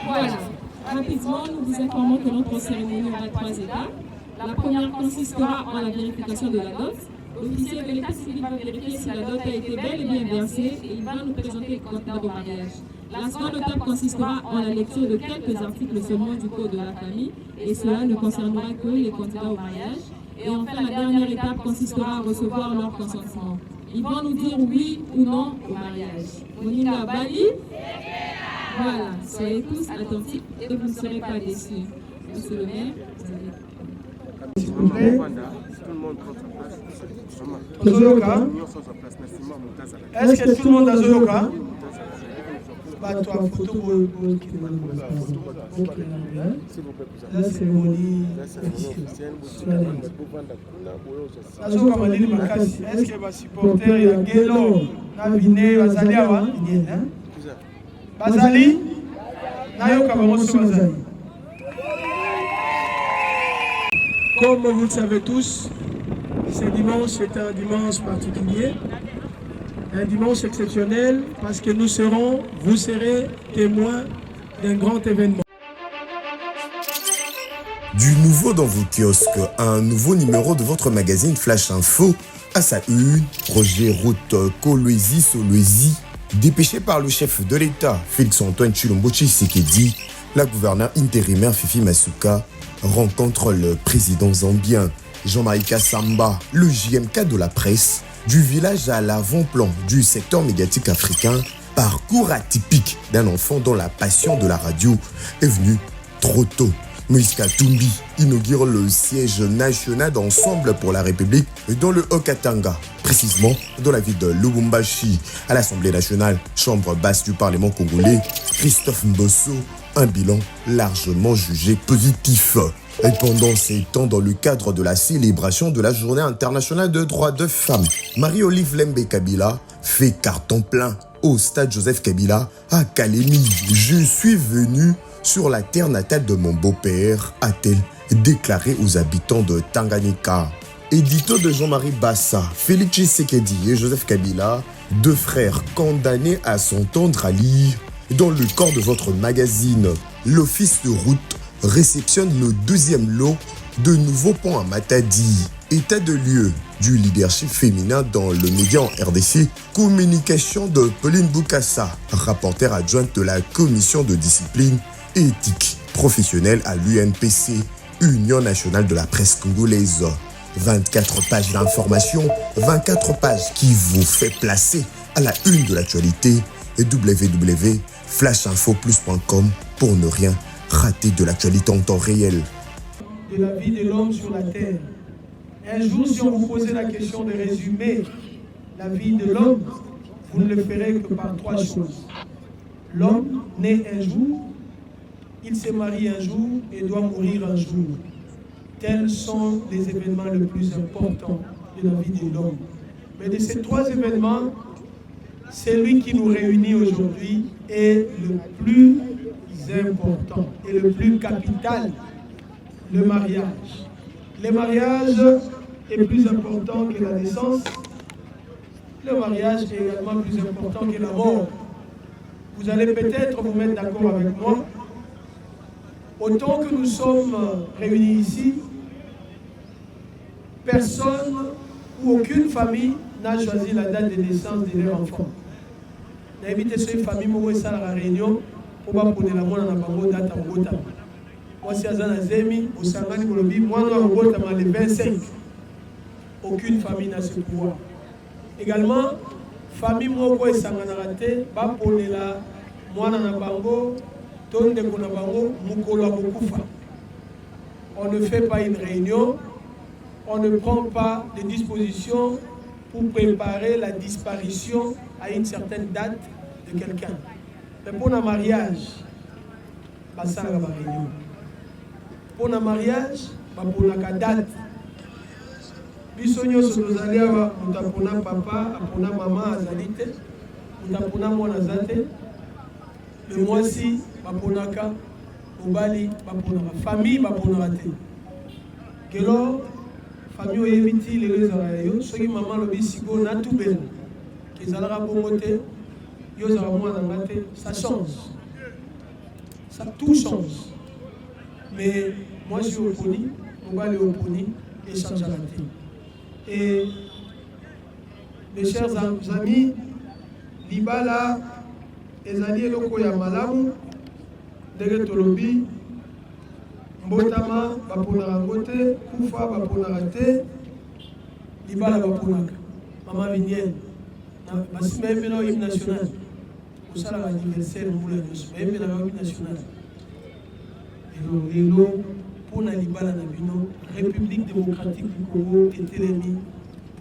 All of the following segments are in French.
Voilà. Rapidement, nous vous informons que notre cérémonie aura 3 étapes. La première consistera en la vérification de la dot. L'officier de l'état civil va vérifier si la dot a été bel et bien versée et il va nous présenter le candidat au mariage. La seconde étape consistera en la lecture de quelques articles seulement du Code de la famille et cela ne concernera que les candidats au mariage. Et enfin, la dernière étape consistera à recevoir leur consentement. Ils vont nous dire oui ou non au mariage. Moninga Bali. Voilà, soyez tous attentifs et vous ne serez pas déçus. Monsieur le maire, vous avez... S'il vous plaît. Est-ce que tout le monde a Zoyoka? La cérémonie officielle. Est-ce que les supporters et les Gelo Navine Bazali Awa Bazali Nayoka Bamoso Bazali. Comme vous le savez tous, ce dimanche c'est un dimanche particulier, un dimanche exceptionnel parce que vous serez témoins d'un grand événement. Du nouveau dans vos kiosques, un nouveau numéro de votre magazine Flash Info. À sa une, Roger Route Kolwezi Solwezi, dépêché par le chef de l'État, Félix-Antoine Tshilombo Tshisekedi, la gouverneure intérimaire Fifi Masuka rencontre le président zambien Jean-Marie Kassamba, le JMK de la presse, du village à l'avant-plan du secteur médiatique africain, parcours atypique d'un enfant dont la passion de la radio est venue trop tôt. Moïse Katumbi inaugure le siège national d'Ensemble pour la République dans le Haut-Katanga, précisément dans la ville de Lubumbashi, à l'Assemblée nationale, chambre basse du Parlement congolais. Christophe Mbosso, un bilan largement jugé positif. Et pendant ces temps, dans le cadre de la célébration de la Journée internationale de droits de femmes, Marie-Olive Lembe Kabila fait carton plein au stade Joseph Kabila à Kalemi. Je suis venu sur la terre natale de mon beau-père, a-t-elle déclaré aux habitants de Tanganyika. Édito de Jean-Marie Bassa, Félix Tshisekedi et Joseph Kabila, deux frères condamnés à s'entendre à lire. Dans le corps de votre magazine, l'Office de route réceptionne le deuxième lot de nouveaux ponts à Matadi. État de lieu du leadership féminin dans le média en RDC, communication de Pauline Boukassa, rapporteure adjointe de la commission de discipline et éthique professionnelle à l'UNPC, Union nationale de la presse congolaise. 24 pages d'information, 24 pages qui vous fait placer à la une de l'actualité et www.flashinfoplus.com pour ne rien rater de l'actualité en temps réel. De la vie de l'homme sur la terre. Un jour, si on vous posait la question de résumer la vie de l'homme, vous ne le ferez que par 3 choses. L'homme naît un jour, il se marie un jour et doit mourir un jour. Tels sont les événements les plus importants de la vie de l'homme. Mais de ces 3 événements, celui qui nous réunit aujourd'hui est le plus important et le plus capital, le mariage. Le mariage est plus important que la naissance. Le mariage est également plus important que la mort. Vous allez peut-être vous mettre d'accord avec moi. Autant que nous sommes réunis ici, personne ou aucune famille n'a choisi la date de naissance de leur enfant. N'invitez sur une famille pour faire la réunion pour ne pas prendre la bonne date à Bogota. Moi, si Azana Zemi, au Sangani Kolobi, moi, je Bogota, le 25. Aucune famille n'a ce pouvoir. Également, famille Moko et Sanganarate, va prendre la Moana Nabango, Tonde Konabango, Mukolo Bokufa. On ne fait pas une réunion, on ne prend pas de dispositions pour préparer la disparition à une certaine date de quelqu'un. Mais pour un mariage, ça va réunion. Pour un mariage, pour la date. Bisogno solozali awa mutapona papa, apona maman azalite, mutapona mwana azate. Le mois-ci, baponaka, obali, baponaka, famille baponaka. Kelo, famille oyebiti les réseaux, soki maman lobi siko na tubel, qu'ils allaient raconter, yo za mwana ngate, ça change. ça tout change. Mais moi je suis au Pony, on va aller au Pony et changer la vie. Et mes chers amis, Libala, Ezali Eloko ya Malamu, Ndege Tolobi, Mbotama, Baponara Ngote, Koufa, Baponara Te, Libala Baponaka, Maman Vignel, Massi Maïmena au hymne national, au salaire anniversaire, Maïmena au hymne national. Et l'eau, pour la Libala Nabino, République démocratique du Congo, était l'ennemi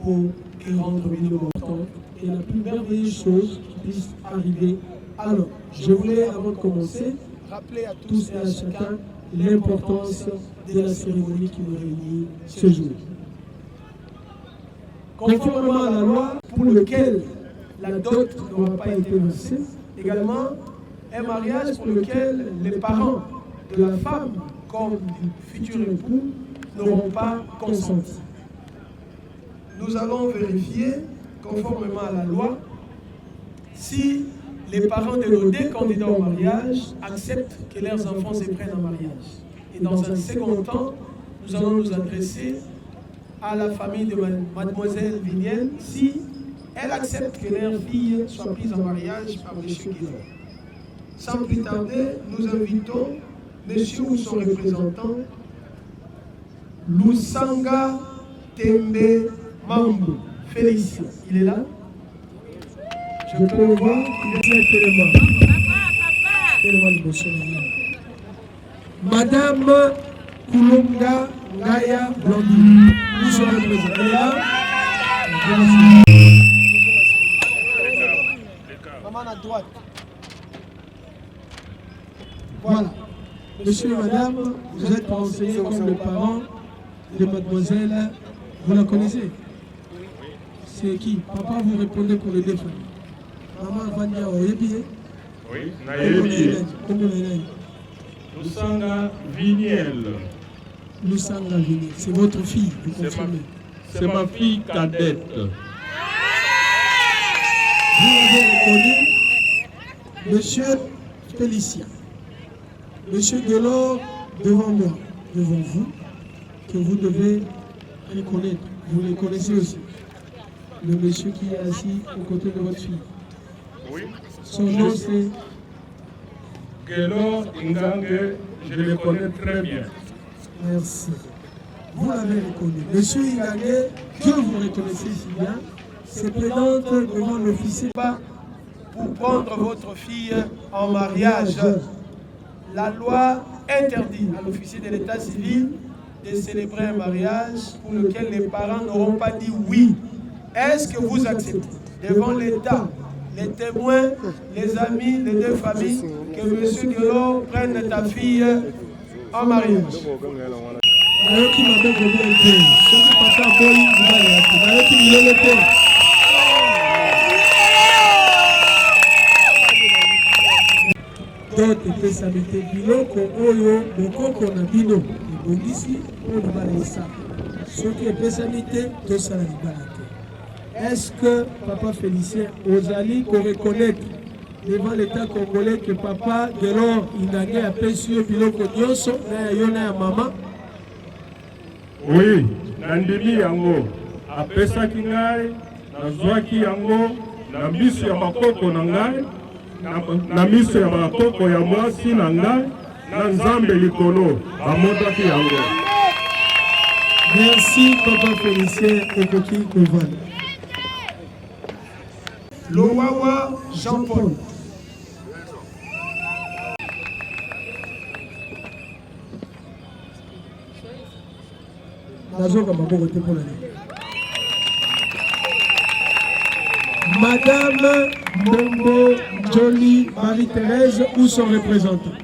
pour qu'il rentre Bino. Et la plus merveilleuse chose qui puisse arriver. Alors, je voulais, avant de commencer, rappeler à tous et à chacun l'importance de la cérémonie qui nous réunit ce jour. Conformément à la loi pour laquelle la dot n'aura pas été versée, également un mariage pour lequel les parents de la femme comme du futur époux n'auront pas consenti. Nous allons vérifier, conformément à la loi, si les parents de nos deux candidats au mariage acceptent que leurs enfants se prennent en mariage. Et dans un second temps, nous allons nous adresser à la famille de mademoiselle Vignel si elle accepte que leur fille soit prise en mariage par M. Guillaume. Sans plus tarder, nous invitons monsieur ou son représentant, Lusanga Tembe Mambo Félicien. Il est là? Je peux le voir, il est tellement. Madame Koulonga Ngaya Blondine, nous sommes présents. Elle est là? Maman à droite. Voilà. Monsieur et madame, vous êtes renseignés comme le parent de mademoiselle. Vous la connaissez? C'est qui? Papa, vous répondez pour les deux familles. Maman Vania Oyebi. Oui, Nayebi. Lusanga Vignel. Lusanga Vignel, c'est votre fille, vous confirmez? C'est ma fille cadette. Vous avez reconnu monsieur Félicien. Monsieur Delors, devant moi, devant vous, que vous devez reconnaître. Vous les connaissez aussi. Le monsieur qui est assis aux côtés de votre fille. Oui. Son nom c'est Gelo Ingange, je le connais très bien. Merci. Vous l'avez reconnu. Monsieur Ingange, que vous reconnaissez si bien, se présente devant l'officier pour prendre votre fille en mariage. La loi interdit à l'officier de l'état civil de célébrer un mariage pour lequel les parents n'auront pas dit oui. Est-ce que vous acceptez devant l'État, les témoins, les amis, les deux familles, que M. Guélor prenne ta fille en mariage? D'autres epesami biloko oyo bokoko na bino ebongisi oyo libala esala soki epesami te tosala libala te. Est-ce que papa Félicien ozali koreconnaître devant l'état congolais que papa Guélor Ingange apesi yo biloko nyonso na yo na ya mama? Oui, nandimi yango apesaki ngai, nazwaki yango na miso ya makoko na ngai, na miso ya makoko ya mwasi na ngai, na Nzambe likolo bamotaki yango. Merci papa Félicien Okoki Kovan. Lowawa Jean-Paul. Madame Mombo Jolie Marie-Thérèse ou son représentant?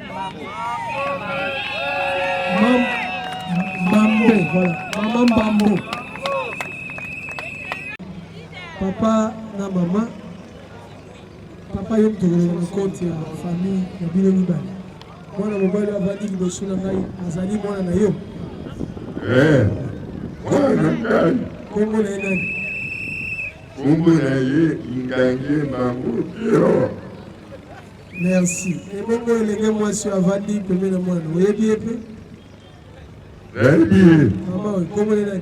Bambo, voilà. Maman Bambo. Papa na maman. Papa yom to le compte ya famille ya bino mibale. Mwana mobali abandi liboso na ngai azali mwana na yo. Mwana ngai. Kongo na nani? Kongo na ye Ingange Mambo. Merci. Et bon, les gars, moi, je suis à Vandi, premier de moi. Vous voyez bien? Maman, comment est-ce?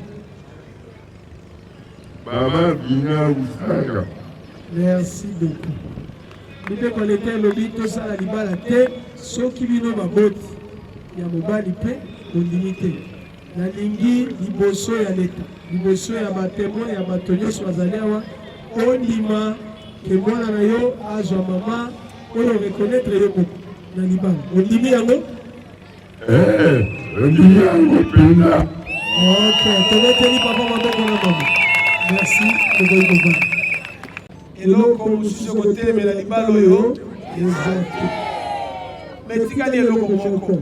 Baba Bina Ousaka. Merci beaucoup. Nous qu'on était le lit, tout ça, la libala, ceux qui viennent ma botte, il y a mon bas, il peut, on limite. La lingi, liboso ya l'État. Liboso ya ma témoin, ya ma tonio sur Azaliawa, on dima, que moi, la yo, à Jean Maman, on le reconnaître le mot. La libala. On limite à nous? On limite à nous, Pena. Ok, tu vas tenir papa, maman, qu'on a maman. Merci, je vais vous voir. Et là, comme je suis sur le côté, mais la libala, yo, exact. Mais tu as dit, là, comme mon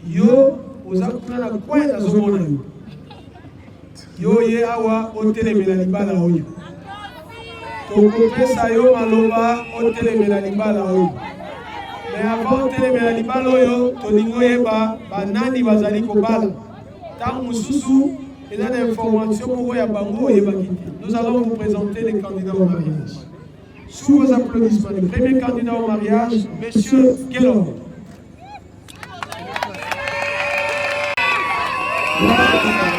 yo, oza kuna kwa na zomona yo ye awa otelemela libala oyo tokopesa yo maloba otelemela libala oyo mais avant otelemela libala oyo tolingo yeba banani bazali kobala ntango mosusu eza na information moko ya bango oyebaki te. Nous allons vous présenter les candidats au mariage. Sous vos applaudissements, le premier candidat au mariage, Monsieur Guélor.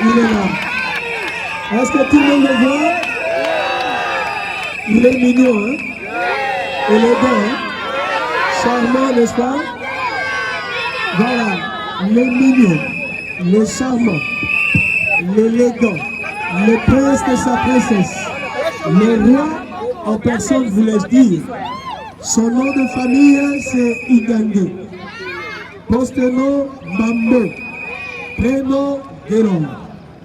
Il est là. Est-ce que tout le monde le voit? Il est mignon, hein? Élégant, hein? Charmant, n'est-ce pas? Voilà, le mignon, le charmant, l'élégant, le prince de sa princesse, le roi en personne, voulais-je dire. Son nom de famille, c'est Igandé. Poste-nom, Mambo. Prénom, Guélor.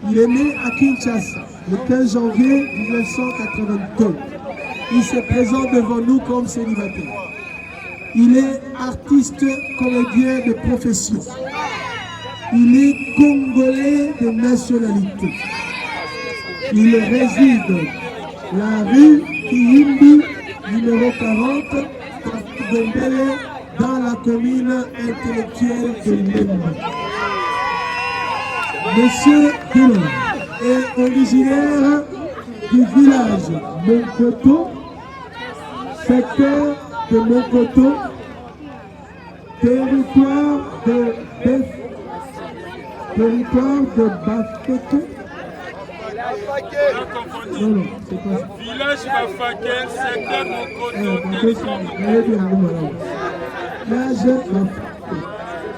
Il est né à Kinshasa le 15 janvier 1982. Il se présente devant nous comme célibataire. Il est artiste comédien de profession. Il est congolais de nationalité. Il réside la rue Kiyimbi, numéro 40, dans la commune intellectuelle de Lemba. Monsieur Guélor est originaire du village Monkoto, secteur de Monkoto, territoire de Bafeke. Non, c'est pas ça. Village Bafake, secteur Monkoto, territoire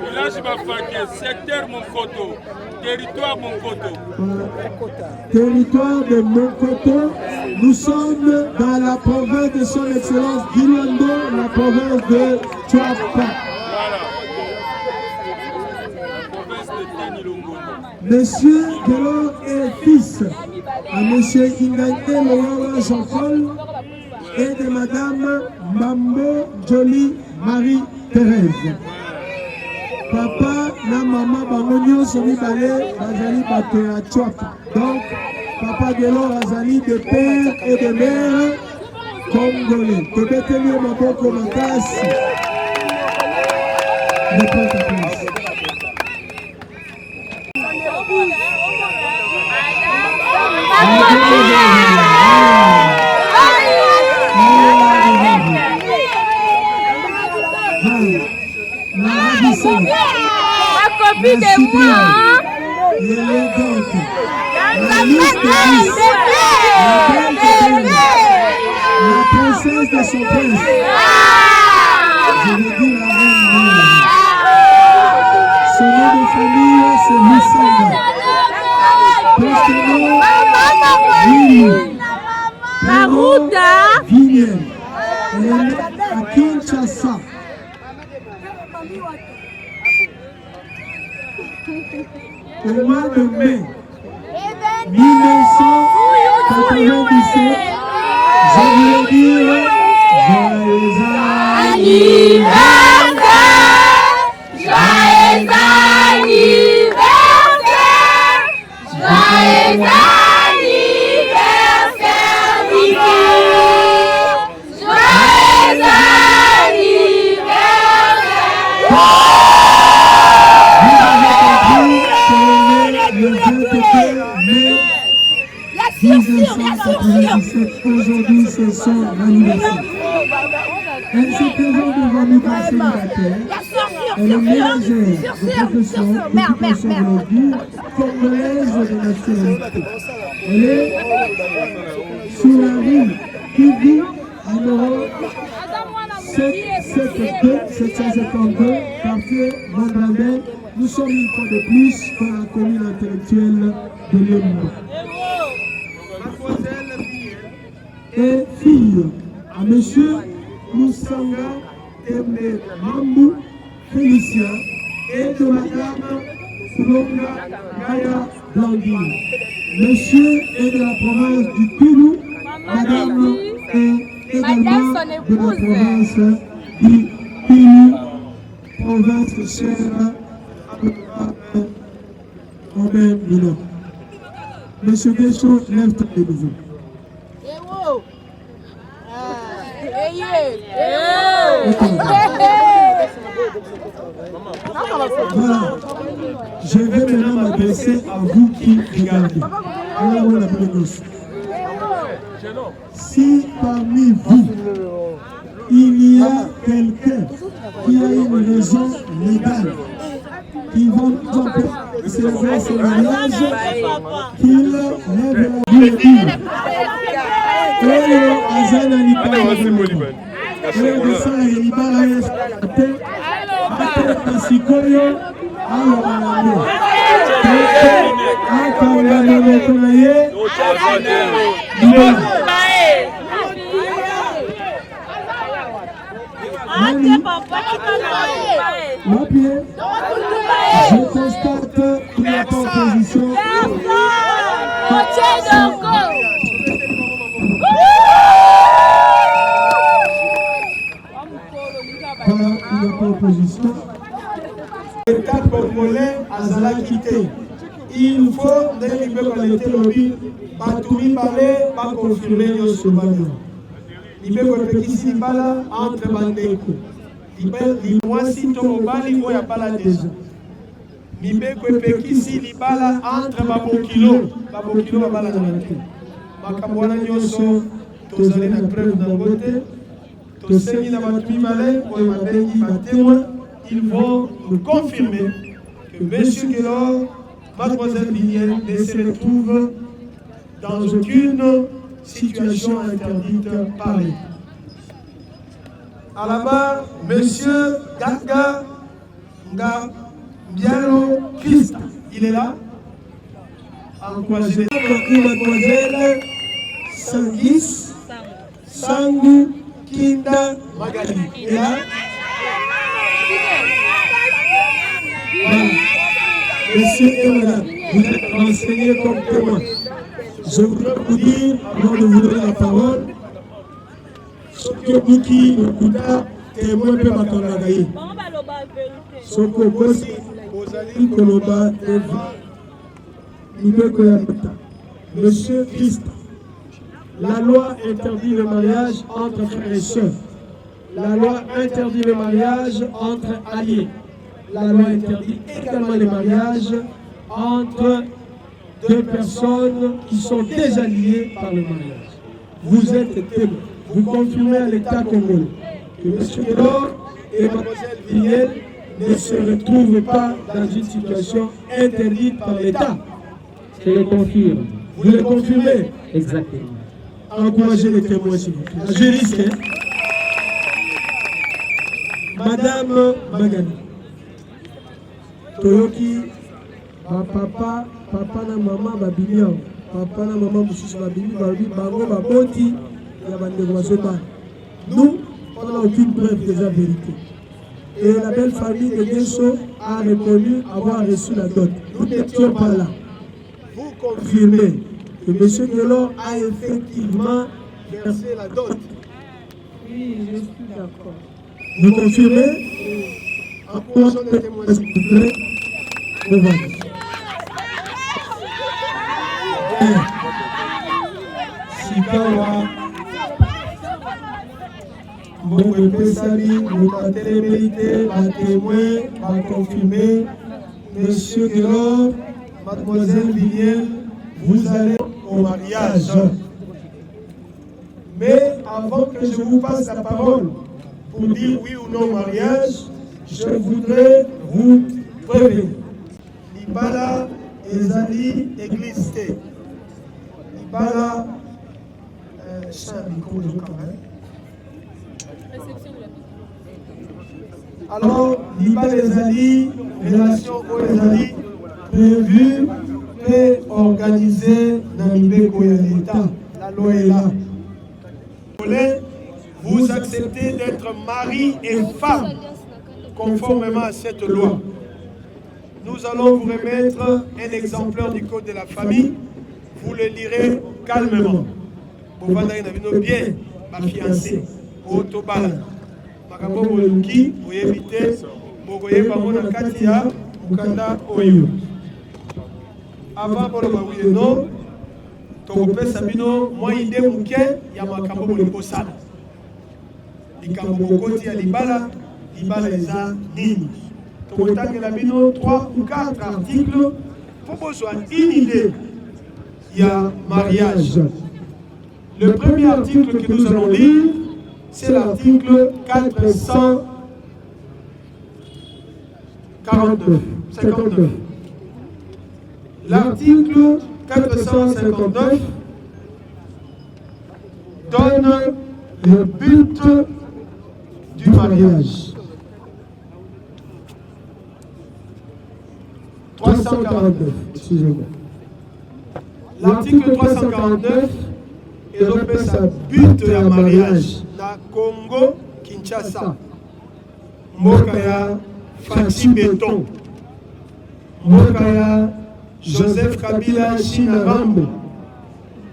Village Bafake, secteur Monkoto, territoire Monkoto. Territoire de Monkoto. Nous sommes dans la province de son excellence Guilando, la province de Tchouapa. Monsieur Guélor est fils à Monsieur Ingante Loyola Jean-Paul et de Madame Mambo Jolie Marie-Thérèse. Papa na maman bangonyo somi balé azali bato ya Tchouapa. Donc Papa Guélor azali de père et de mère congolais. Tobeteli maboko makasi. Ne prends ta place. La copie de moi, hein? L'élégante, La princesse de son prince. Je vais dire la reine. Son nom de famille, c'est Lissanga. Poste-nom, Vili. Marouda. Vilienne. Elle est née à Kinshasa. Au mois de mai 1997, je voulais dire joyeux Anniversaire, joyeux anniversaire, joyeux anniversaire, Vicky. Joyeux anniversaire. Aujourd'hui, c'est son anniversaire. Elle se présente famille grâce célibataire. Elle est ménagère de profession, occupation de la vie, congolaise de nationalité. Elle est sur la rue Kivu, numéro 772, quartier Mandambé. Nous sommes une fois de plus dans la commune intellectuelle de Lyon. Et fille à monsieur Moussanga Tembe Mambou Félicien et de madame Flonga Gaya Blandine. Monsieur est de la province du Toulou, madame est également de la province du Toulou, province chère en même minute. Monsieur Guécho, lève-toi de nouveau. Voilà. Je vais maintenant m'adresser à vous qui regardez. Alors, la gauche. Si parmi vous, il y a quelqu'un qui a une raison légale qui va nous empêcher de célébrer ce mariage, qu'il lève la vie. Oyo azana libala oyo kosala libala ate sikoyo aloba nango akanga monoko na ye Mapie, je constate qu'il n'y a pas opposition. Voilà, il n'y a pas opposition. L'État congolais a Zala quitté. Il faut, dès qu'il veut qu'on ait été lobby, Batoumi Balé va confirmer nos souvenirs. Il veut qu'on ait ici Bala entre Bandeko. Voici ton Bali où il n'y a pas la déjà. Il veut qu'on ait ici Bala entre Babokilo. Babokilo va Bala dans la tête. Makabwana Nyoso, Tozalé la preuve d'un côté. Toseni na Batoumi Balé, ils vont nous confirmer que M. Guélor, Mademoiselle Vignel ne se retrouve dans aucune situation interdite par l'État. À la barre, M. Ganga Bialo Christ, il est là. Encouragez Mademoiselle Sangis Sangou Kinda Magali. Et là, voilà. Monsieur et madame, vous êtes renseignés comme témoins. Je voudrais vous dire, avant de vous donner la parole, ce que vous qui écoutez, témoins peuvent attendre la gaïe. Ce que vous aussi, vous allez Koloba et Monsieur Christ, la loi interdit le mariage entre frères et sœurs. La loi interdit le mariage entre alliés. La loi interdit également le mariage entre deux personnes qui sont déjà liées par le mariage. Vous êtes témoins. Vous confirmez à l'État congolais que M. Guélor et Mme Vignel ne se retrouvent pas dans une situation interdite par l'État. Je le confirme. Vous le confirmez? Exactement. Encouragez les témoins, s'il vous plaît. Je risque. Madame Magani. Toyoki, papa na maman babili, papa na maman mosusu babili, bango baboti ya bandeko bazoba. Nous, on n'a aucune preuve de la vérité. Et la belle famille de Guécho a reconnu avoir reçu la dot. Nous n'étions pas là. Vous confirmez que M. Guélor a effectivement versé la dot. Oui, je suis d'accord. Vous confirmez? Encourageons les témoins, s'il vous plaît. Sikawa Mbongo Pesali, vous avez mérité, la témoin, va confirmer. Monsieur Guélor, Mademoiselle Vignel, vous allez au mariage. Mais avant que je vous passe la parole, pour dire oui ou non au mariage, je voudrais vous prévenir. Libala ezali église te. Libala alors, Libala ezali relation ezali prévue et organisée dans l'Ibeko et l'État. La loi est là. Vous acceptez d'être mari et femme conformément à cette loi. Nous allons vous remettre un exemplaire du code de la famille. Vous le lirez calmement. Vous allez bien, ma fiancée, au Tobala. Makambo Boluki, vous évitez, vous voyez par mon Katia, Mukanda Oyo. Avant de non, Togope Sabino, moi idée Mouké, Yamakambo Bolukosala. Likambo Koti à Libala, Libala Eza Nini. Togotang Labino, 3 ou 4 articles pour besoin une idée. Il y a mariage. Le premier article que nous allons lire, c'est l'article 459. L'article 459 donne le but du mariage. 349, excusez-moi. L'article 349 est repéré sa but de mariage. Na Congo, Kinshasa. Mokaya, Faxi Béton. Mokaya, Joseph Kabila, China Rambo.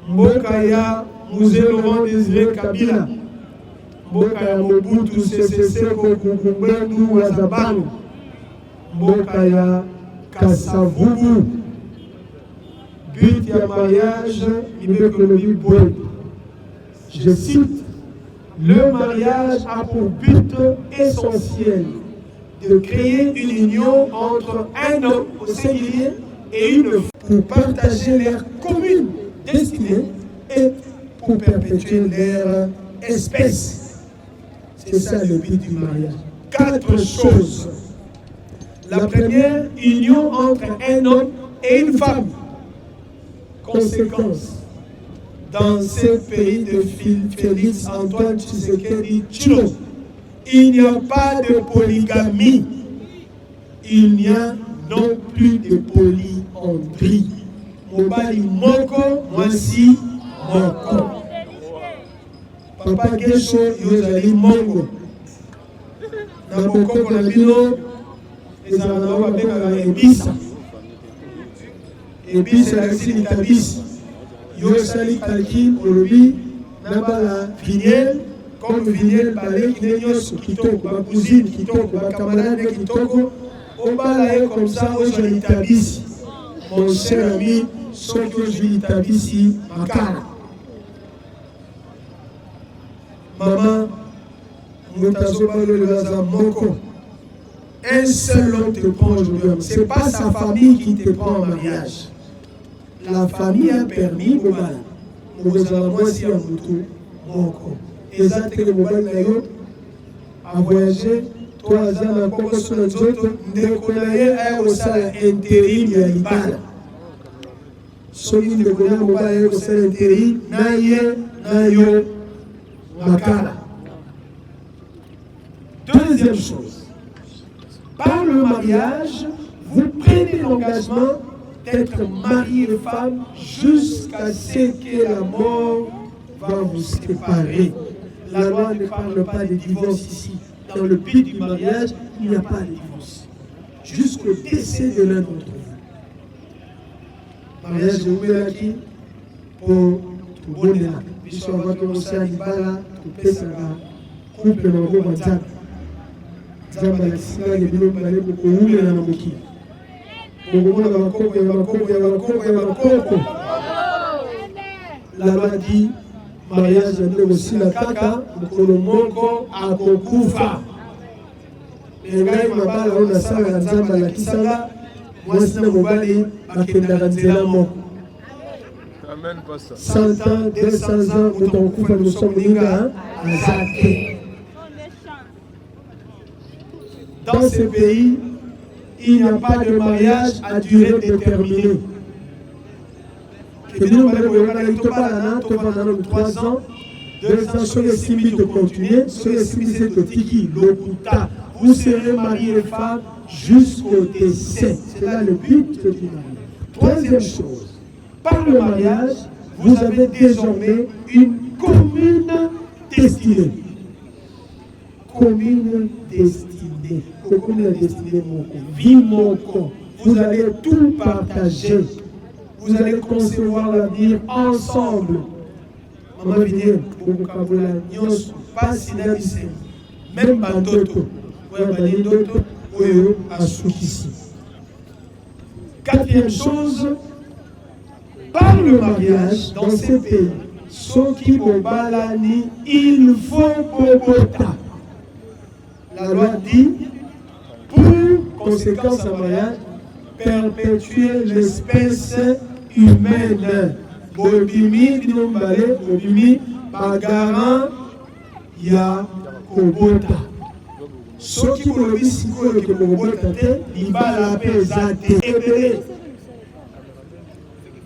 Mokaya, Musée Laurent Désiré Kabila. Mokaya, Mobutu, CCC, Kokukubendu, Wazabang. Mokaya, Kassavubu. But du mariage, je cite, le mariage a pour but essentiel de créer une union entre un homme au singulier et une femme pour partager leur commune destinée et pour perpétuer leur espèce. C'est ça le but du mariage. 4 choses. La première, union entre un homme et une femme. Conséquence, dans ce pays de Félix Antoine Tshisekedi Tshilombo, il n'y a pas de polygamie, il n'y a non plus de polyandrie. Mobali moko, mwasi moko. Papa Gesho yozali mongo. Na mokoko na bino, ezala na babengaka ebisa. Et puis c'est la racine tabis. Yosali kalki olobi nabala finiel comme finiel balé qui n'est pas kitoko ma cousine kitoko ma camarade kitoko on balaye comme ça aujourd'hui tabis. Mon cher ami, ce que je vis tabis ma cara. Maman, un seul homme te prend aujourd'hui. Ce n'est pas sa famille qui te prend en mariage. La famille a permis au mal. Vous allez voir si on vous exactement à voyager. 3 ans encore sur les autres. Ne connaissez pas au salaire intérim et libal. Celui ne connaît pas au salaire intérim. Nayo makala. Deuxième chose. Par le mariage, vous prenez l'engagement d'être mari et femme jusqu'à ce que la mort va vous séparer. La loi ne parle pas de divorce ici. Dans le but du mariage, il n'y a pas de divorce. Jusqu'au décès de l'un d'entre vous. Mariage de Ouelaki pour Bonela. Puisqu'on va commencer à Libala, pour Pesara, couple dans le Banzak. Zamba la Singa, les bilons balés pour Oué dans le Moki. La loi dit mariage aussi la kaka pour le moko à Kokufa. Et là, il m'a parlé de la salle à Zamba la Kisanga. Moi, c'est le mobile à Kendaranzela Moko. 100 ans, 200 ans, nous sommes venus à Zake. dans ce pays, il n'y a pas de mariage à durée déterminée. Que nous, pendant 3 ans, 2 ans, sur les 6 000 de continuer, sur les 6 000 de Tiki, Lokuta, vous serez mariés et femmes jusqu'au décès. C'est là le but du mariage. 3e chose, par le mariage, vous avez désormais une commune destinée. Commune destinée. Commune destinée, mon corps. Vie, mon corps. Vous allez tout partager. Vous allez concevoir l'avenir ensemble. Maman Vignel, pas si même pas d'autres. Asukisi. 4e chose, par le mariage dans ces pays, ceux qui vont balani, il faut Bogota. La loi dit, pour conséquence en mariage, perpétuer l'espèce humaine. Bobimi, Dinombale, Bobimi, Bagaran, Ya Kobota. Ceux qui vont le dire que Bogota, il va la pesate.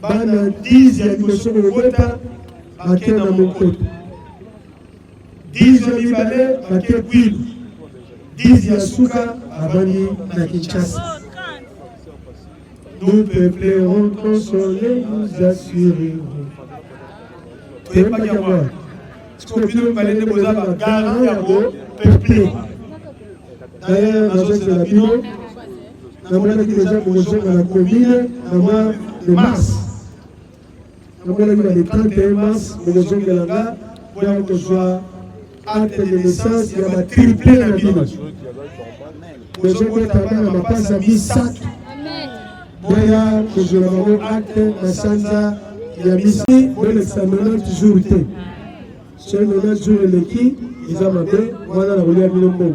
Bana 10 ya liboso Bogota, bake na Mokoto. 10 ya Mibale, bake Kwilu. 10 ya Suka, abani na Kinshasa. Nous peuplerons, consoler, nous assurerons. Tu pas qu'à voir. Ce qu'on vit de parler de Bozal, la garant à vous, peuplé. D'ailleurs, dans ce labino, nous avons dit déjà pour rejoindre la commune, dans le mars. Nous avons dit le 31 mars, pour rejoindre la là, pour qu'on soit acte de naissance, il y a triplé la village. Pour rejoindre la là, on n'a pas mis 5. Moya que je l'avais acte na sanza ya misi pour l'examen toujours été. Sur le 90 jours l'équipe ils ont demandé voilà la religion milombo.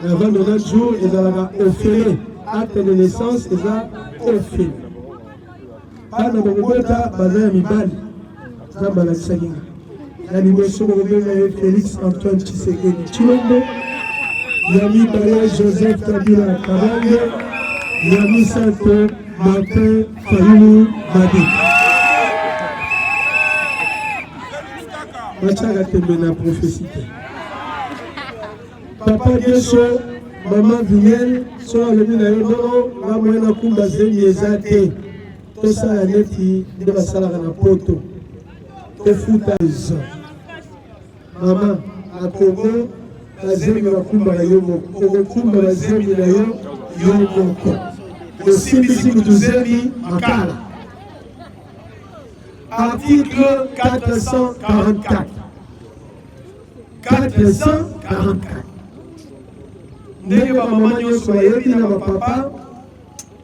Avant le 90 jours ils ont offert acte de naissance ils ont offert. Pas de Bogota bazin mibali. Zamba la saginga. La liboso Bogota Félix Antoine Tshisekedi Tshilombo. Yami Bale Joseph Kabila Kabange. Yami Santo Martin Fayulu Madi. Machaga tembe na prophétie. Papa Yeso, maman Vignel, so le mina yo na moyena kumba zemi ezate. To sala neti de basala na poto. To futa les. Maman, a Congo, la zemi na kumba yo moko. Kumba la zemi na yo moko. Le Simbisi Moutuzeli Makala. Article 444. 444. Ndenge ba mama nyonso bayebi na ba papa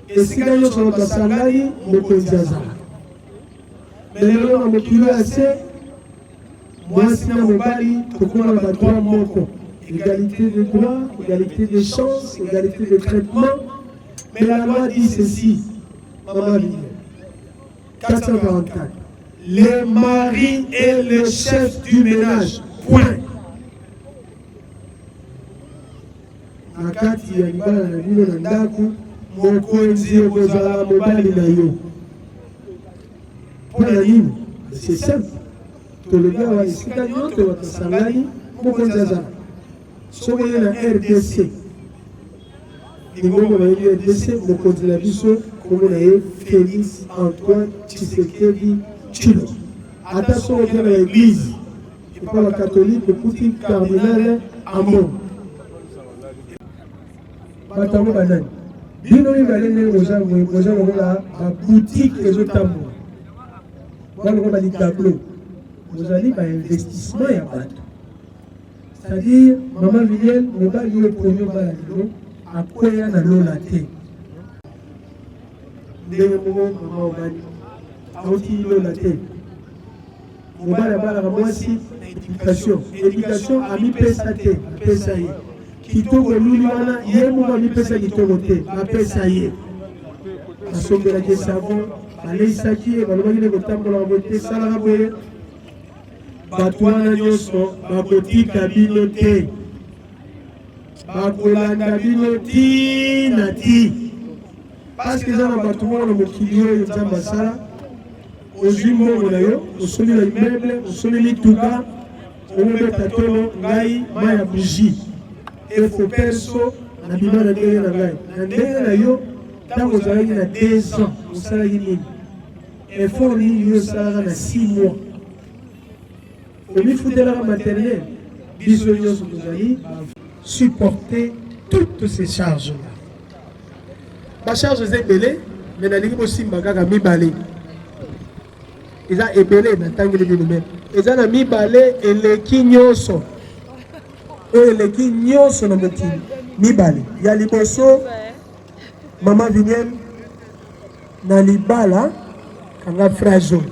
esika nyonso basangani mokonzi azala. Lelo na mokili ase mwasi na mobali tokona ba droit moko. Égalité de droit, égalité de chance, égalité de traitement. Mais la loi dit ceci, Maman Vignel, 444. Les maris et les chefs du ménage, point. Nakati ya libala na bino na ndaku, mokonzi ekozala mobali na yo. Pona nini? C'est simple. Tolobia wa esika nyoto bakasangani, mokonzi azala. Sokoye na RDC. Ningongo bayebi RDC, mokonzi na biso, kombo na ye Félix Antoine Tshisekedi Tshilombo. Ata soki na l'église, epa ba catholique ekuti cardinal Ambon. Batango banani. Bino mibale ndenge boza lokola baboutique ezotambola. Wana lokola litableau. Bozali bainvestissement ya bato. C'est-à-dire, Maman Vignel, mobali oyo premier bala lelo, akwea na lola te. Ndenge moko mama obali, auti lola te. Mobali abalaka mwasi na éducation. Éducation amipesa te, apesa ye. Kitoko eluli wana, ye moko amipesa kitoko te, apesa ye. Asombelaki savon, aleisaki ye, balobaki ne kotambola bote, salaka boye. Bato wana nyonso bakotika bino te. bakolanda bino ti na ti parce que eza na bato moko na mokili oyo nzambe asala ozwi mbongo na yo osoli na immeuble osoli lituka omobeta tolo ngai mai ya bougie efo perso na bima na ndenge na ngai na ndenge na yo ntango ozalaki na 2 ans osalaki nini effort nini yo osalaka na 6 mois omifutelaka matériel biso nyonso tozali supporter toutes ces charges là bacharge eza ebele me nalingi bosimba kaka mibale eza ebele natangeli bino meme eza na mibale eleki nyonso oyo eleki nyonso na mokili mibale ya liboso mama Viniel na libala kanga frazo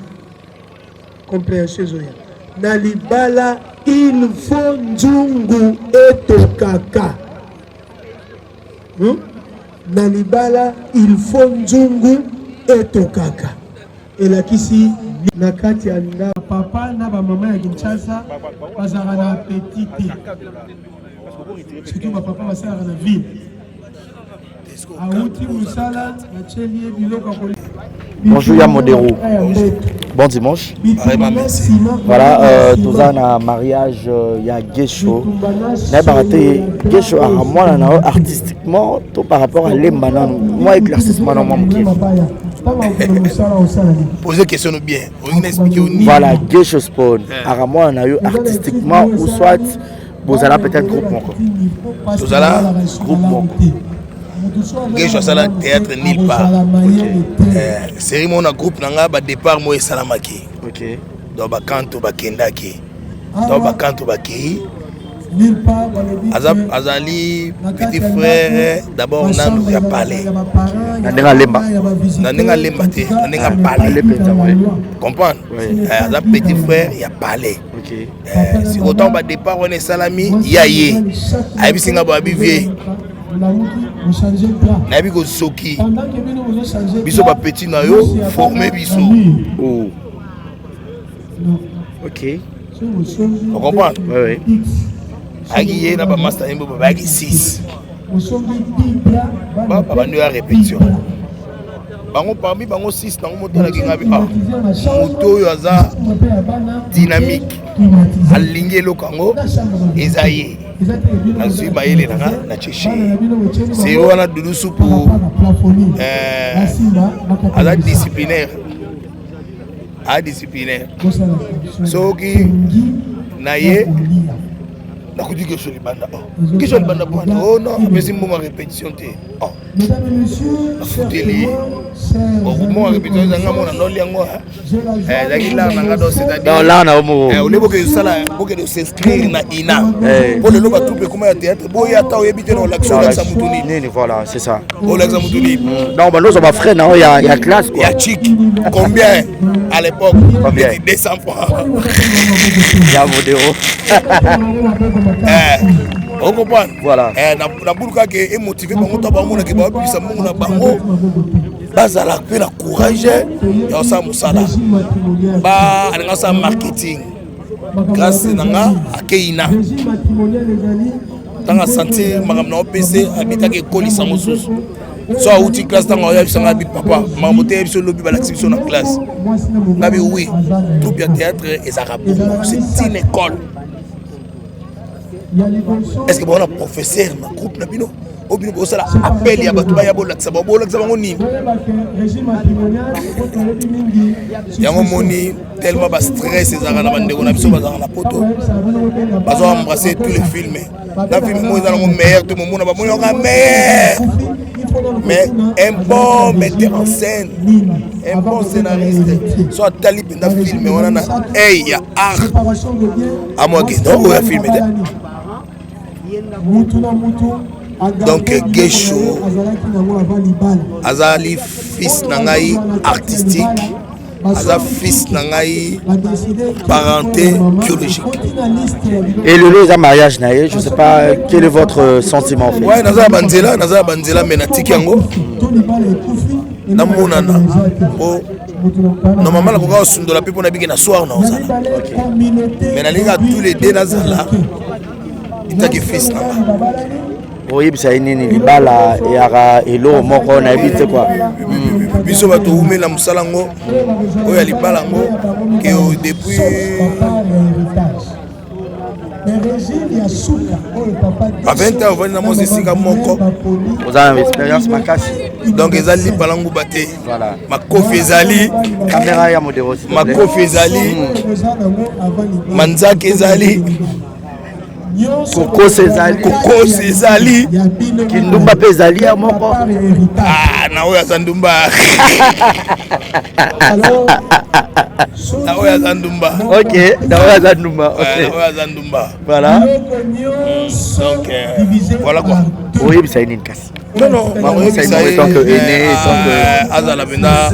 compréhension ezoya na libala il faut nzungu etokaka na libala il faut nzungu etokaka elakisi na kati ya ndako papa na bamama ya Kinshasa bazalaka na appétit te surtout bapapa basalaka na ville awuti mosala batieli ye biloko ya kolia. Bonjour Yamodero. Bon dimanche. Voilà, tout ça na mariage ya Gesho. Na baraté Gesho a moi na artistiquement tout par rapport à l'embana. Moi éclaircissement dans mon kiff. Posez question bien. Voilà, Gesho Spawn. À moi na eu artistiquement ou soit vous allez peut-être groupe mon. Vous allez groupe mon. Gesho sala théâtre nulle part. C'est mon groupe nanga ba départ moi salamaki. OK. Donc ba kanto ba kendaki. Donc ba kanto ba ki. Azali petit frère d'abord nanu ya parler. Nandenga lemba. Nandenga lemba te, nandenga parler. Comprendre? Azali petit frère ya parler. OK. Si autant ba départ on est salami yaye. Abisinga ba bivier. Nabi ko soki biso ba petit na yo former biso. Oh. OK. On comprend? Oui. Aguillé na ba master imbo ba 6. Ba ndio ya répétition. Bango parmi bango 6 nango moto na kinga bi moto yo aza dynamique. Alinge lokango ezaye. Nazui maele nanga na cheshi c'est wana dudu supu aza disciplinaire soki naye nakudi kesho libanda bwana oh non mais mbongo répétition te oh afuteli bon répétition zanga mona noli yango zaki la nanga do c'est-à-dire dans là na mo olebo ke sala boke de s'inscrire na ina pour le loba trouper comment théâtre boya ta oyebite na l'action la samutuni nini voilà c'est ça oh l'action mutuni non bah nous on va frère na il y a classe quoi il y a chic combien à l'époque combien 200 francs ya modéro on comprend voilà na buluka ke et motiver bango ta bango na ke ba bisa mungu na bango bazala pe na courage ya sa musala ba alinga sa marketing grâce nanga akeina tanga sentir magam na OPC habita ke kolisa mosusu so outi classe tanga ya bisanga bi papa mamote biso lobi balaxi biso na classe nabi oui troupe ya théâtre ezaka bongo c'est une école. Est-ce que vous avez un professeur dans le groupe Nabino? Ou bien vous avez un appel à Batouba Bolaksa Bolaksa. Il y a un moni tellement de stress et on a besoin de la photo. Parce qu'on a embrassé tous les films. Dans le film, nous avons meilleur, tout le monde a meilleur. Mais un bon metteur en scène, un bon scénariste, soit Talib dans le film, on a hey, il y a art. À moi qui donc on a filmé. Donc Gesho Azali fils nangai artistique, Azali fils nangai parenté biologique. Et le mariage naïe, je sais pas quel est votre sentiment en fait. Ouais, naza banzela menatiki yango. Namonana. Oh. Normalement la koka sundola pe pona biki na soir na ozala. Mais na linga tous les deux nazala. Itaki fils nanga. Oui, ça y est, il bala et l'eau moko na vite quoi. Biso bato ume na musalango oya libalango que depuis à 20 ans, on va dans Singa Moko. Vous avez une expérience makasi. Donc, ils ont dit Balangu Baté. Voilà. Ma Kofezali. Caméra ya modéro. Ma Kofezali. Manzak Ezali. Coco Césali. Coco Césali. Kindumba Pezali à Moko. Ah, Naoya Zandumba. Naoya Zandumba. Ok, Naoya Zandumba. Naoya Zandumba. Voilà. Donc, voilà quoi. Oui, mais ça y est une casse. Non, ça y est tant que aîné, tant que Azala Benda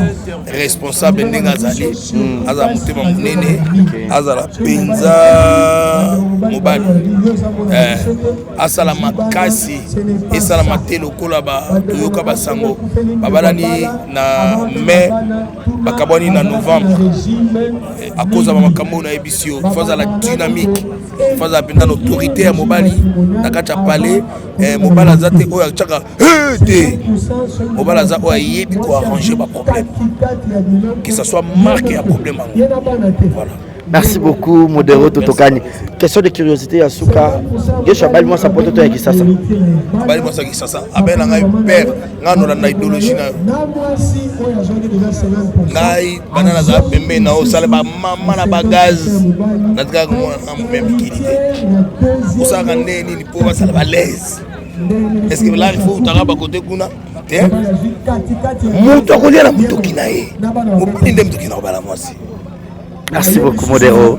responsable d'Engazali. Azala Mutema Munene. Azala Penza Mobali. Asala Makasi. Esala Matelo Kolaba. Toyoka Basango. Babalani na mai. Bakaboni na novembre. À cause de ma makambo na ebisio. Faza la dynamique. Faza Benda l'autorité à Mobali. Nakacha Palais. Mobali Azate Oya Chaka. Mobala za oyebi ko arranger ma problème. Que ça soit marqué un problème. Voilà. Merci beaucoup, Modéro Totokani. Question de curiosité, Asuka. Gesha bali moi sa poto to ya Kisasa. Bali moi sa Kisasa. Abel ngai père, ngano na idéologie na. Ngai banana za pembe na o sala ba mama na ba gaz. Na tika ko na même liquidité. Pour ça quand ni pour ba sala ba l'aise. Est-ce que là il faut taraba côté kuna? Te? Muto ko lia na muto kinae. Mupinde muto kinae bala moi si. Merci beaucoup, Modéro.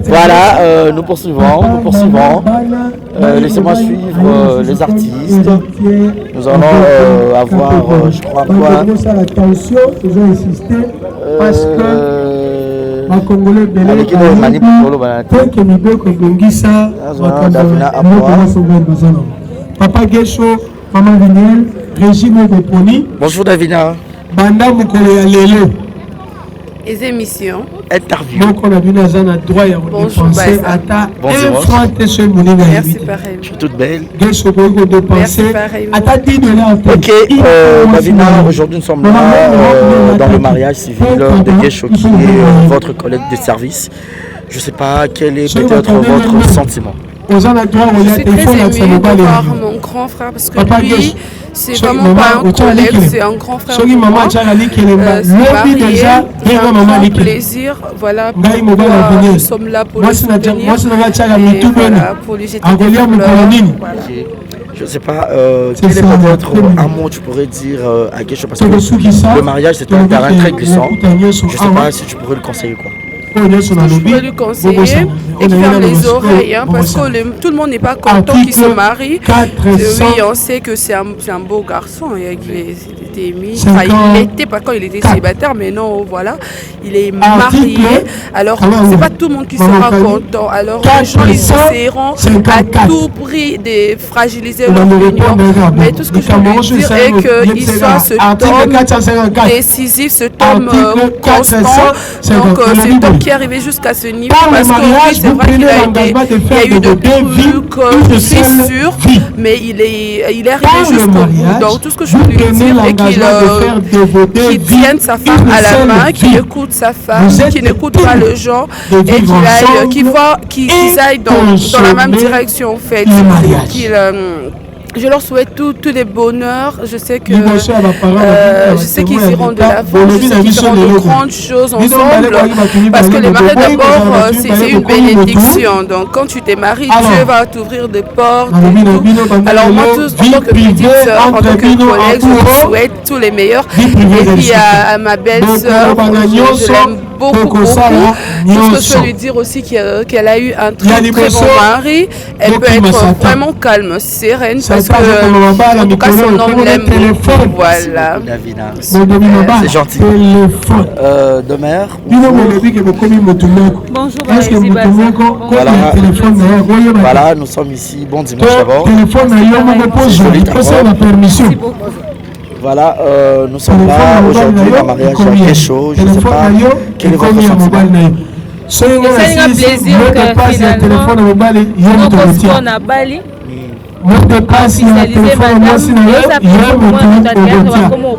Voilà, nous poursuivons. Laissez-moi suivre les artistes. Nous allons avoir, je crois quoi. Papa Gesho, Maman Viniel, Régine Beponi. Bonjour Davina. Banda Mukole Alelo. Les émissions. Interview. Donc on a vu dans un droit et on a pensé à ta Merci pareil. Je suis toute belle. Gesho Bogo de penser à ta $10. Ok, Davina, aujourd'hui nous sommes là dans le mariage civil de Gesho qui est votre collègue de service. Je ne sais pas quel est peut-être votre sentiment. Je suis très émue de voir mon grand frère parce que lui, c'est vraiment pas un collègue, c'est un grand frère pour moi. C'est marié, j'ai un grand plaisir, voilà, nous sommes là pour le soutenir et voilà, pour lui jeter des fleurs. Voilà. Je ne sais pas quel est peut-être un mot tu pourrais dire à Gesho parce que le mariage c'est un terrain très glissant. Je ne sais pas si tu pourrais le conseiller quoi. Je peux lui conseiller et faire les oreilles hein, parce que tout le monde n'est pas content qu'il se marie. Oui, on sait que c'est un beau garçon. Il était mis, enfin, il était pas quand il était célibataire, mais non, voilà, il est marié. Alors, c'est pas tout le monde qui sera content. Alors, les gens ils essaieront à tout prix de fragiliser leur union. Mais tout ce que je veux dire est qu'il soit ce homme décisif, ce homme constant. Donc, c'est homme qui est arrivé jusqu'à ce niveau parce que oui, c'est vrai qu'il y a eu de trucs fissures, mais il est arrivé jusqu'au bout. Donc tout ce que je veux lui dire est qu'il tienne sa femme à la main, qu'il écoute sa femme, qu'il n'écoute pas le gens et qu'ils aillent dans la même direction en fait. Je leur souhaite tous les bonheurs. Je sais qu'ils iront de l'avant. Je sais qu'ils feront de grandes choses ensemble. Parce que les mariés d'abord, c'est une bénédiction. Donc quand tu t'es marié, Dieu va t'ouvrir des portes. Et tout. Alors moi, en tant que petite sœur, en tant que collègue, je vous souhaite tous les meilleurs. Et puis à ma belle-sœur, je l'aime beaucoup. Tout ce que je peux lui dire aussi qu'elle a eu un très très bon mari. Elle peut être vraiment calme, sereine. Parce que, en tout cas, son homme l'aime beaucoup. Voilà. C'est gentil. Demeure. Bonjour, voilà, nous sommes ici. Bon dimanche d'abord. Voilà, nous sommes là aujourd'hui au mariage à Gesho. Je ne sais pas quel est votre sentiment. C'est un plaisir que finalement, nous postponons à Bali. Notre passe il y a téléphone moi si na yo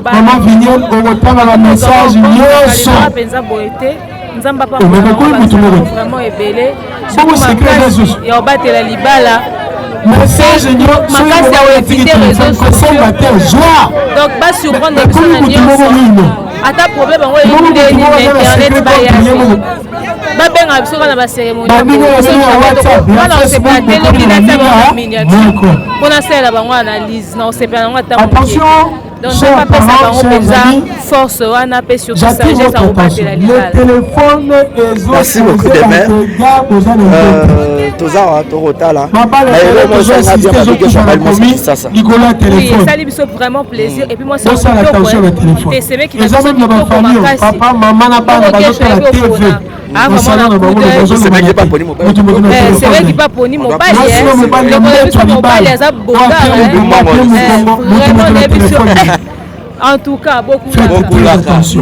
comment venir au retour à message nyonso vraiment ebele ya obatela libala message makasi ya éviter réseaux sociaux donc basurprendre biso na nyonso ata problème yango eyindeni na internet bayasi babenga biso kana bacérémonie wana osepela telebi nataba miniature mpona salela bango analyse na osepela yango ata moke donc bapesa bango mpenza force wana mpe surtout sagesse ya kobatela libala. Merci beaucoup de mère. Toza torotala. Oui, esali biso vraiment plaisir et puis moi c'est kitoko teseme qui na biso kitoko makasi papa mama na bana bazotala TV. Ah vraiment c'est vrai qu'il pas poni mobali le mobali aza boga vraiment na biso en tout cas beaucoup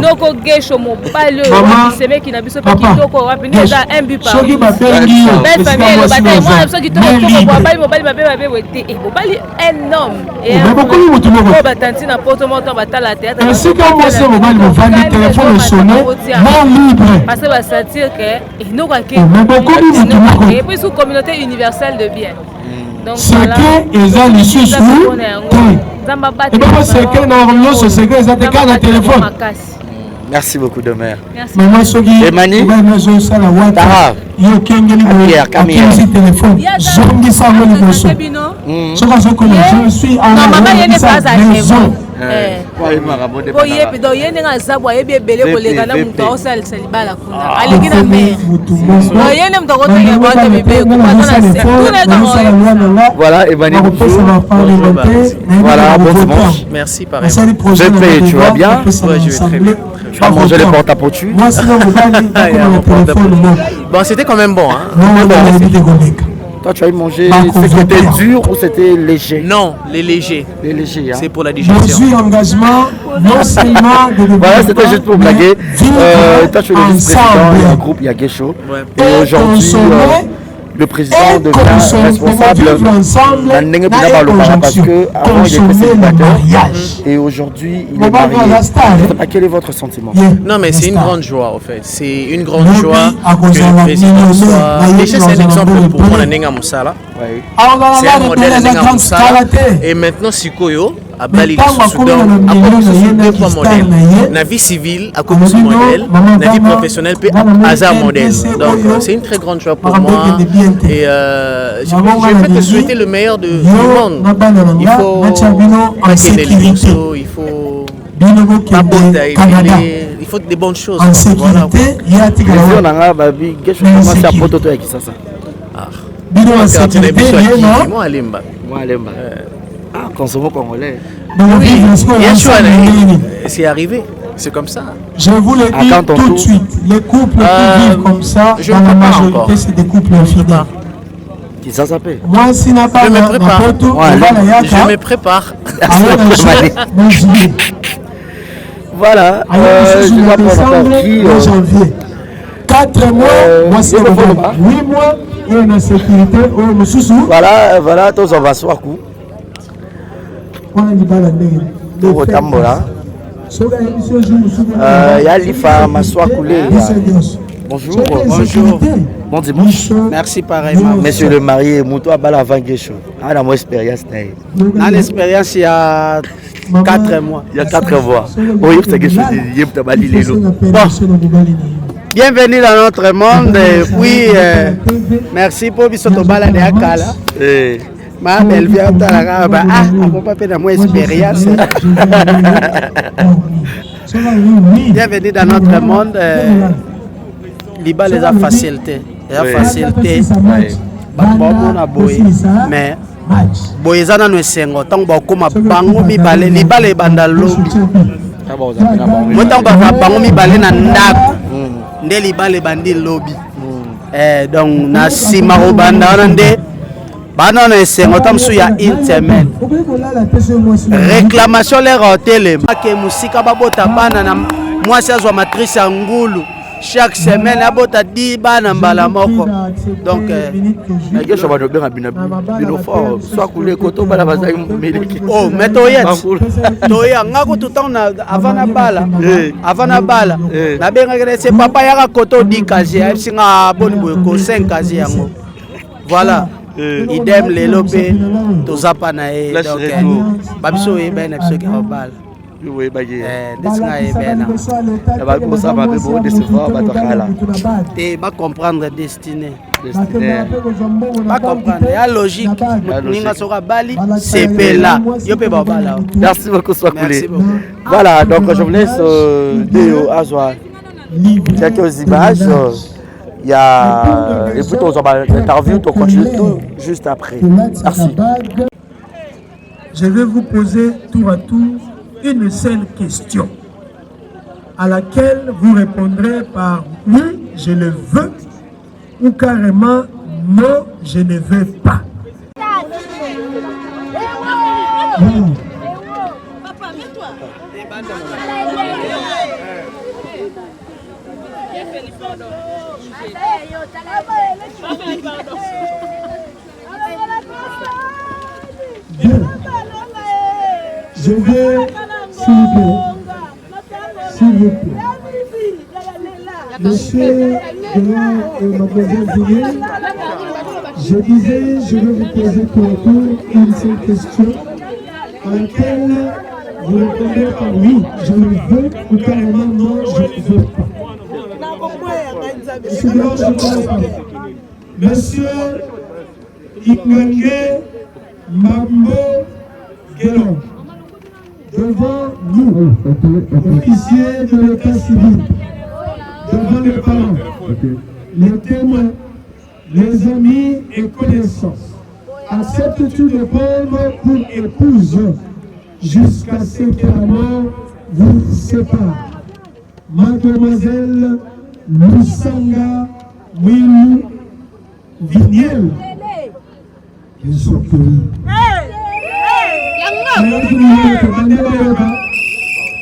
noko gesho mobali c'est qui na biso pe kitoko wapini eza un but par belle famille le bataille moi biso kitoko mobali babe wete et mobali un homme et un batanti na poto moto batala théâtre ainsi que moi c'est mobali mobali téléphone sonné non libre parce que va sentir que il n'aura que et puis sous communauté universelle de bien donc voilà ils ont les sous et bien c'est que normalement ce secret ça te garde le téléphone. Merci beaucoup de mère. Maman Sogi Emani Tara yo kengeli le téléphone zongi ça le bosso je suis en maman yene pas à raison boye pido yene nga zabwa yebi ebele koleka na mutu osalisa libala kuna aliki na mère yene mto kote ya bote bebe kupata na se voilà Emani voilà bon dimanche merci pareil tu vas bien je vais très bien tu as mangé le porte-à-potu bon c'était quand même bon hein toi tu as mangé c'était dur ou c'était léger? Non, les légers. Les légers hein? C'est pour la digestion. Je suis engagement non seulement de voilà c'était juste pour blaguer toi tu es le vice-président du groupe Yagesho et aujourd'hui le président devient responsable parce que avant il était célibataire et aujourd'hui il est marié. Quel est votre sentiment? Non mais c'est une grande joie en fait. C'est une grande joie que le président soit... Déjà c'est un exemple pour moi Nenga Moussala. C'est un modèle Nenga Moussala. Et maintenant Sikoyo a validé ce Soudan à cause de deux fois modèle. La vie civile à cause de modèle, la vie professionnelle peut hasard modèle. Donc c'est une très grande joie pour moi. Et je vais te souhaiter le meilleur du monde. Il faut il faut il faut des bonnes choses. Voilà. Consommons congolais. Oui, bien sûr, c'est arrivé. C'est comme ça. Je vous le dis tout de suite. Les couples qui vivent comme ça, dans la majorité, c'est des couples infidèles. Qui ça s'appelle? Moi, si n'a pas je me prépare. Je me prépare. Voilà. Je dois prendre qui janvier. 4 mois, moi c'est 8 mois, et une sécurité, voilà, tous on va s'asseoir coup. Yalifa Massoua Koulé. Bonjour. Bonjour. Bon dimanche. Merci pareillement. Monsieur le marié, Moutou Abala Vangesho. Ah, la expérience. Dans l'expérience, il y a 4 mois. Il y a 4 mois. Oui, c'est quelque chose. Bienvenue dans notre monde. Oui, merci pour Bisotobala de Akala. Ma belle vie, on pas faire moins expérience. Bienvenue dans notre monde. Liba les a facilité. Les a facilité. Mais boyezana no sengo tant ba koma bango mibale libale banda lobi. Motant ba bango mibale na ndako. Nde libale bandi lobi. Donc na sima o banda nde bana na sengo tamsu ya internet. Réclamation les hôtels. Ke musika babota bana na mwasi azwa matrice ya ngulu. chaque semaine abota 10 bana mbala moko. Donc je suis venu à Bino fort, soit coulé koto bala bazai miliki. Oh, mais toya ngako tout temps avant na bala. Na benga c'est papa yaka koto 10 casier, singa boni boyko 5 casier yango. Voilà. Idem les lopé tozapa na e donc babiso e ben biso ki bala. Oui, bagé. Desinga e ben. Va commencer à m'appeler pour décevoir ba tokala. Et ba comprendre destinée. Pas comprendre la logique. Ninga soka bali c'est là. Yo pe bala. Merci beaucoup Swakoulé. Voilà, donc je vous laisse Déo Azwa. Quelques images. Il y a et puis l'interview, on continue tout juste après. Merci. Je vais vous poser tour à tour une seule question à laquelle vous répondrez par oui, je le veux ou carrément non, je ne veux pas. Bien. Je vais, s'il vous plaît, monsieur et mademoiselle Vigné, je disais, je vais vous poser pour le tour une seule question à laquelle vous répondez par oui, je le veux ou carrément non, je ne veux pas. Monsieur Ingenge Mambo Guélon, devant nous, officiers de l'état civil, devant les parents, les témoins, les amis et connaissances, acceptes-tu de prendre pour épouse jusqu'à ce que la mort vous sépare? Mademoiselle Lusanga Mwilu Vigniel. Bien sûr que oui.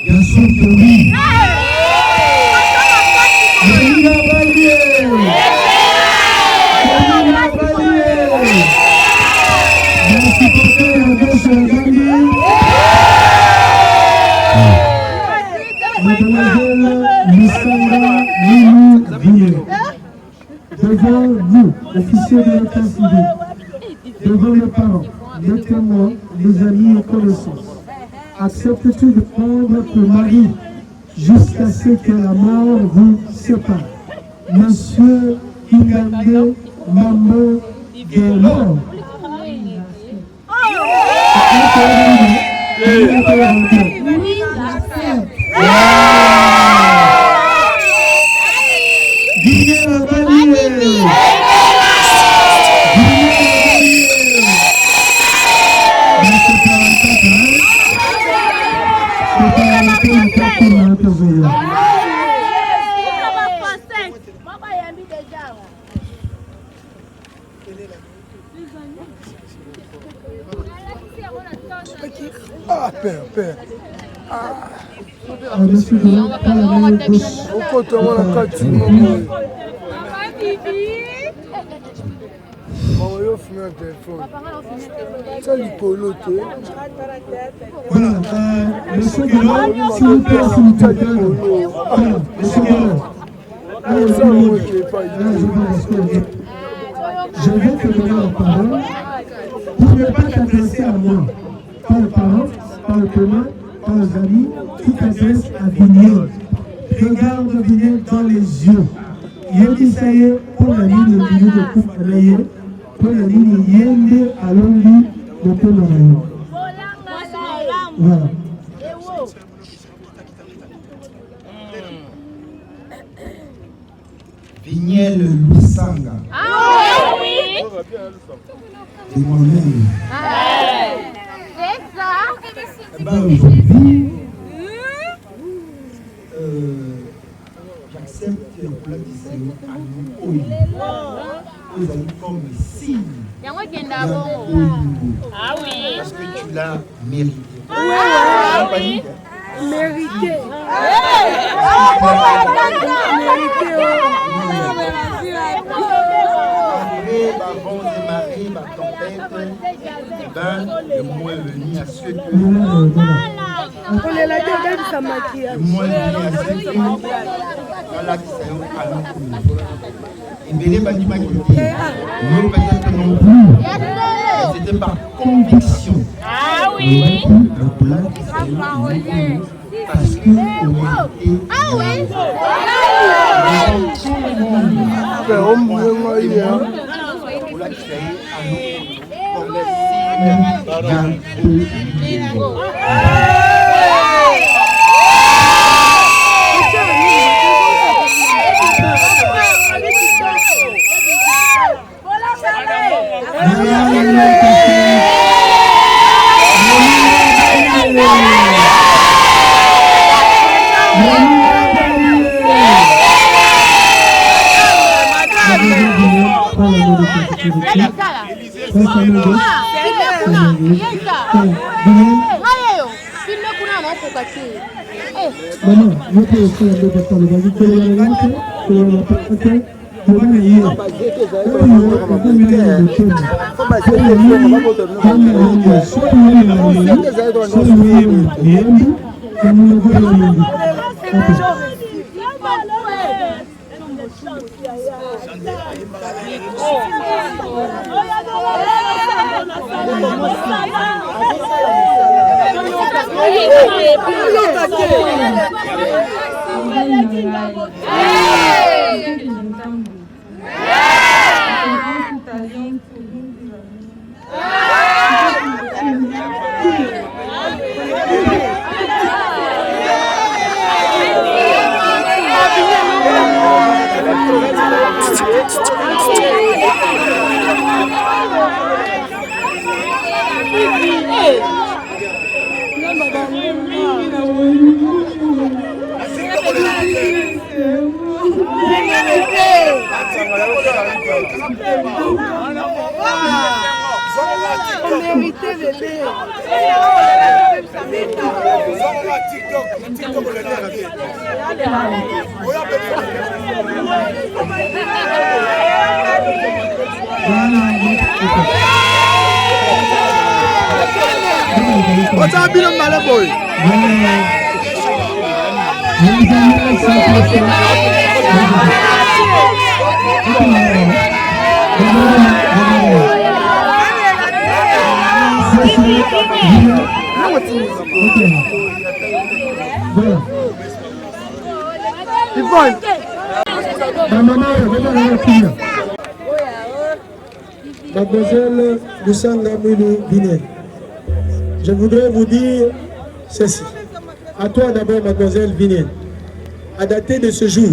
Bien sûr que oui. Mademoiselle Lusanga Mwilu Vigniel. Devant vous, officiers de l'état civil, devant les parents, les témoins, les amis et connaissances, acceptes-tu de prendre pour mari jusqu'à ce que la mort vous sépare? Monsieur Ingande Mambo Guélon. Ah, père. Monsieur Guélon, pas la main gauche. Au côté, on a 4 Voilà, monsieur Guélon, s'il vous plaît, Monsieur Guélon. Je vais te donner la parole pour ne pas t'adresser à moi, par le parent, par le témoin, par les amis, tu t'adresses à Vigniel. Regarde Vigniel dans les yeux. Yélisaye pour la ligne de milieu de coupe Alaye, pour la ligne Yende Alongi de Pémarayo. Voilà. Vigniel Lusanga. Ah oui. C'est ça. Aujourd'hui, j'accepte le plan du Seigneur à nous. Vous avez comme signe. Ah oui. Parce que tu l'as mérité. Ah oui. Mérité. Le mot est venu à ceux que... On est là dedans de sa maquillage. Le mot est venu à ceux que... Voilà qui s'est à nous. Et Bélé Badima qui dit, non peut-être non plus. C'était par conviction. Ah oui. Le plan qui s'est parce que on était... Ah oui. What's up, Bill Malaboy? Mademoiselle Lusanga Mwilou Vinier, je voudrais vous dire ceci. À toi d'abord, mademoiselle Vinier. À dater de ce jour,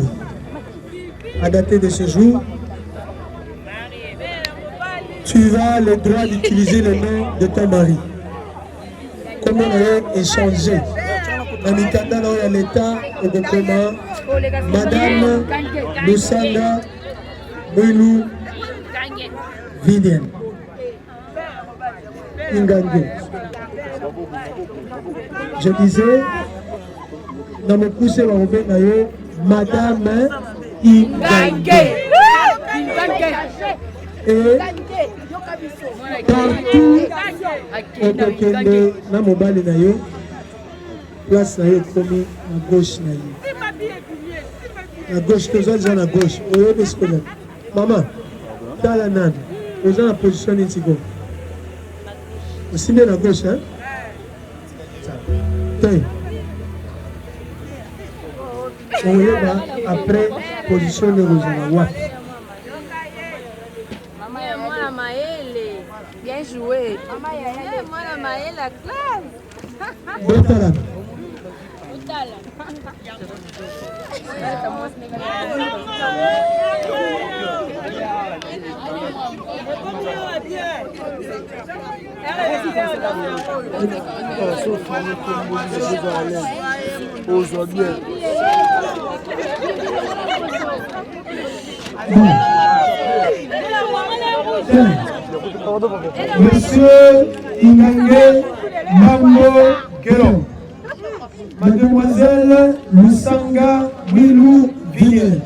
tu as le droit d'utiliser le nom de ton mari. Comment on a échangé dans l'État au Gokoma, Madame Lusanga Mwilou Vinier. Ingange. Je disais, dans mon poussé, on va Madame Ingange. Et partout au Kokende, dans mon bal, place na yo komi à gauche na yo. À gauche, tous les gens à gauche. Maman, dans la nane, aux gens à position ici. Aussi bien à gauche, hein? On y va après position de Rosana. Bien joué. Moi, la Maëlle, la classe. Botala. Monsieur Ingange Mambo Gero. Mademoiselle Lusanga Wilou Villiers,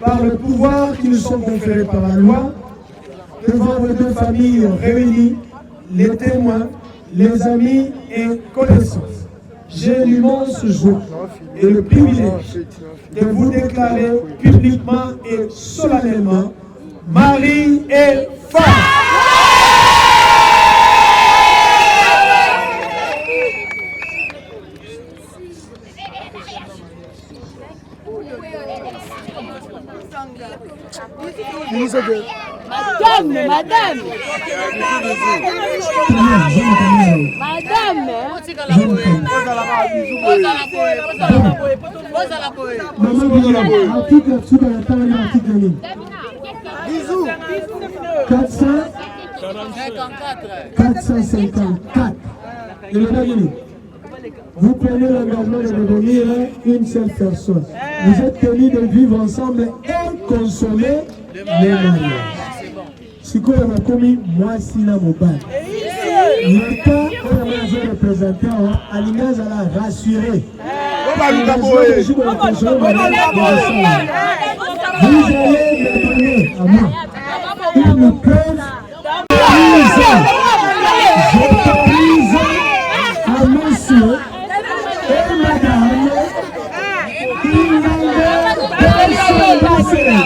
par le pouvoir qui nous sont conférés par la loi, devant vos deux familles réunies, les témoins, les amis et connaissances, j'ai l'immense joie et le privilège de vous déclarer publiquement et solennellement mari et femme. Bisous. 454. Vous prenez l'engagement de devenir une seule personne. Vous êtes tenus de vivre ensemble et consommer les mariages. Si vous avez commis, moi, si la mobile. L'État, on a représenté à l'image à la rassurer. Vous allez me donner à moi une preuve. J'autorise à monsieur et madame une personne